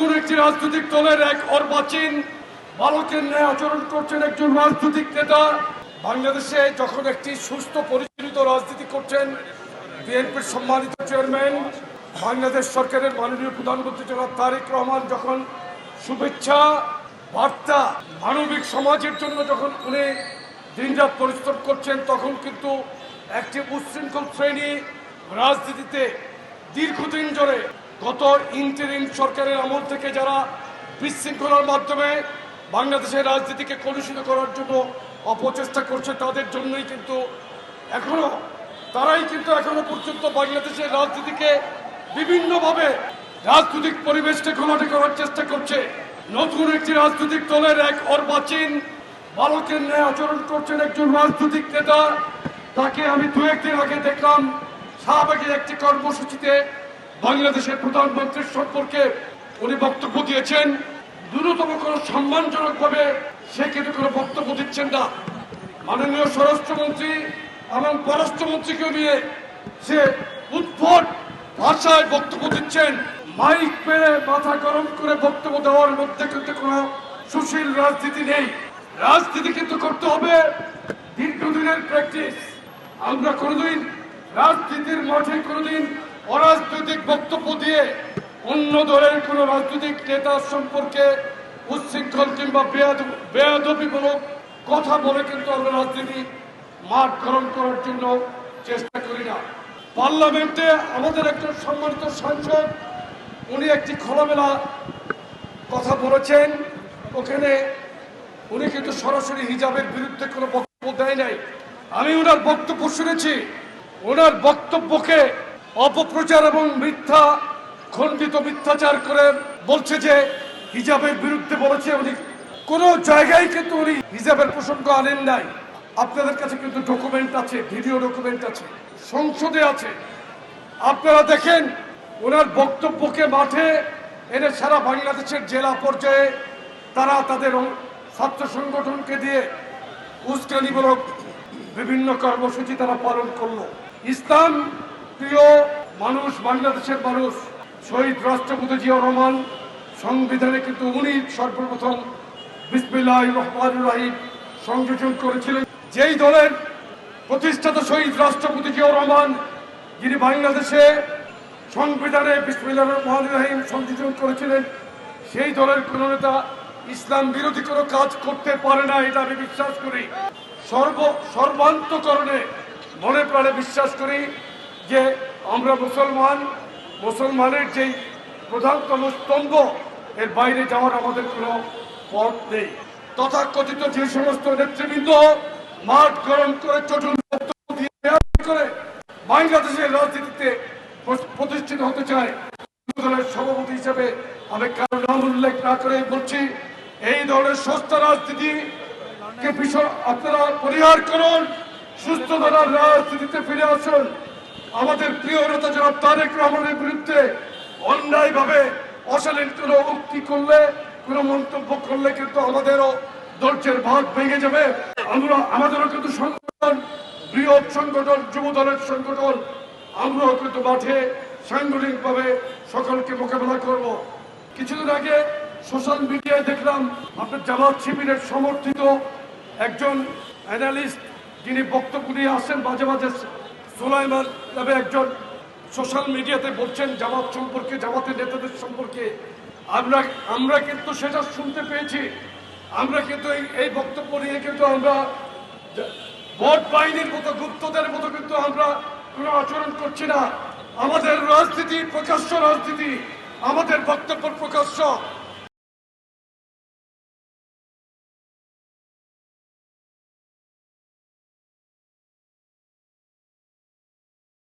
নতুন একটি রাজনৈতিক দলের এক অর্বাচীন বালকের ন্যায় আচরণ করছেন একজন রাজনৈতিক নেতা। বাংলাদেশে যখন একটি সুস্থ পরিচালিত রাজনীতি করছেন বিএনপির সম্মানিত চেয়ারম্যান বাংলাদেশ সরকারের মাননীয় প্রধানমন্ত্রী জনাব তারেক রহমান যখন শুভেচ্ছা বার্তা মানবিক সমাজের জন্য যখন উনি দিনরাত পরিশ্রম করছেন, তখন কিন্তু একটি উচ্ছৃঙ্খল শ্রেণী রাজনীতিতে দীর্ঘদিন ধরে গত ইন্টারিম সরকারের আমল থেকে যারা বিশৃঙ্খলার মাধ্যমে বাংলাদেশের রাজনীতিকে কলুষিত করার জন্য অপচেষ্টা করছে, তাদের জন্যই কিন্তু তারাই কিন্তু এখনো পর্যন্ত বাংলাদেশের রাজনীতিকে বিভিন্নভাবে রাজনৈতিক পরিবেশকে ঘোলাটে করার চেষ্টা করছে। নতুন একটি রাজনৈতিক দলের এক অর্বাচীন বালকের ন্যায় আচরণ করছেন একজন রাজনৈতিক নেতা। তাকে আমি দু একদিন আগে দেখলাম শাহবাগের একটি কর্মসূচিতে বাংলাদেশের প্রধানমন্ত্রীর সম্পর্কে উনি বক্তব্য দিয়েছেন। ন্যূনতম কোনো সম্মানজনকভাবে সে কিন্তু কোনো বক্তব্য দিচ্ছেন না। মাননীয় স্বরাষ্ট্রমন্ত্রী এবং পররাষ্ট্রমন্ত্রীকে নিয়ে সে উদ্ভট ভাষায় বক্তব্য দিচ্ছেন। মাইক পেয়ে মাথা গরম করে বক্তব্য দেওয়ার মধ্যে কিন্তু কোনো সুশীল রাজনীতি নেই। রাজনীতি কিন্তু করতে হবে দীর্ঘদিনের প্র্যাকটিস। আমরা কোনোদিন রাজনীতির মাঠে কোনোদিন অরাজনৈতিক বক্তব্য দিয়ে অন্য দলের কোন রাজনৈতিক নেতার সম্পর্কে উচ্ছৃঙ্খল কিংবা বেয়াদবিমূলক কথা বলে কিন্তু আমরা রাজনীতি মাঠ গরম করার জন্য চেষ্টা করি না। পার্লামেন্টে আমাদের একজন সম্মানিত সাংসদ উনি একটি খোলামেলা কথা বলেছেন। ওখানে উনি কিন্তু সরাসরি হিজাবের বিরুদ্ধে কোনো বক্তব্য দেয় নাই। আমি ওনার বক্তব্য শুনেছি। ওনার বক্তব্যকে অপপ্রচার এবং মিথ্যা খণ্ডিত মিথ্যাচার করে বলছে যে হিজাবের বিরুদ্ধে বলেছে। উনি কোনো জায়গায় কিন্তু উনি হিজাবের প্রসঙ্গ আনেন নাই। আপনাদের কাছে কিন্তু ডকুমেন্ট আছে, ভিডিও ডকুমেন্ট আছে, সংসদে আছে। আপনারা দেখেন ওনার বক্তব্যকে মাঠে এনে সারা বাংলাদেশের জেলা পর্যায়ে তারা তাদের ছাত্র সংগঠনকে দিয়ে উস্কানিমূলক বিভিন্ন কর্মসূচি তারা পালন করলো। ইসলাম প্রিয় মানুষ, বাংলাদেশের মানুষ, শহীদ রাষ্ট্রপতি জিয়াউর রহমান সংবিধানে কিন্তু উনি সর্বপ্রথম বিসমিল্লাহির রহমানির রহিম সংযোজন করেছিলেন। যেই দলের প্রতিষ্ঠাতা শহীদ রাষ্ট্রপতি জিয়াউর রহমান, যিনি বাংলাদেশে সংবিধানে বিসমিল্লাহির রহমানির রহিম সংযোজন করেছিলেন, সেই দলের কোন নেতা ইসলাম বিরোধী কোনো কাজ করতে পারে না, এটা আমি বিশ্বাস করি। সর্বান্তকরণে মনে প্রাণে বিশ্বাস করি যে আমরা মুসলমানের যেই প্রধানতম স্তম্ভ, এর বাইরে যাওয়ার আমাদের কোনো পথ নেই। তথাকথিত যে সমস্ত নেতৃবৃন্দ মাঠ গরম করে চটুল করে বাংলাদেশের রাজনীতিতে প্রতিষ্ঠিত হতে চায়, দলের সভাপতি হিসেবে আমি কারো নাম উল্লেখ না করে বলছি, এই দলের সস্তা রাজনীতিকে আপনারা পরিহার করুন, সুস্থ ধারার রাজনীতিতে ফিরে আসুন। আমাদের প্রিয় নেতা জনাব তারেক রহমানের বিরুদ্ধে অন্যায়ভাবে অশালীন কোনো উক্তি করলে, কোনো মন্তব্য করলে কিন্তু আমাদেরও ধৈর্যের ভাগ ভেঙে যাবে। আমাদেরও কিন্তু সংগঠন, বৃহৎ সংগঠন, যুব দলের সংগঠন, আমরাও কিন্তু মাঠে সাংগঠনিকভাবে সকলকে মোকাবেলা করব। কিছুদিন আগে সোশ্যাল মিডিয়ায় দেখলাম আপনার জামাত শিবিরের সমর্থিত একজন অ্যানালিস্ট, যিনি বক্তব্য নিয়ে আসেন মাঝে মাঝে, সুলাইমান নামে একজন, সোশ্যাল মিডিয়াতে বলছেন জামাত সম্পর্কে, জামাতের নেতাদের সম্পর্কে। আমরা কিন্তু সেটা শুনতে পেয়েছি। আমরা কিন্তু এই বক্তব্য নিয়ে কিন্তু আমরা ভোট বাহিনীর মতো, গুপ্তদের মতো কিন্তু আমরা কোনো আচরণ করছি না। আমাদের রাজনীতি প্রকাশ্য রাজনীতি, আমাদের বক্তব্য প্রকাশ্য।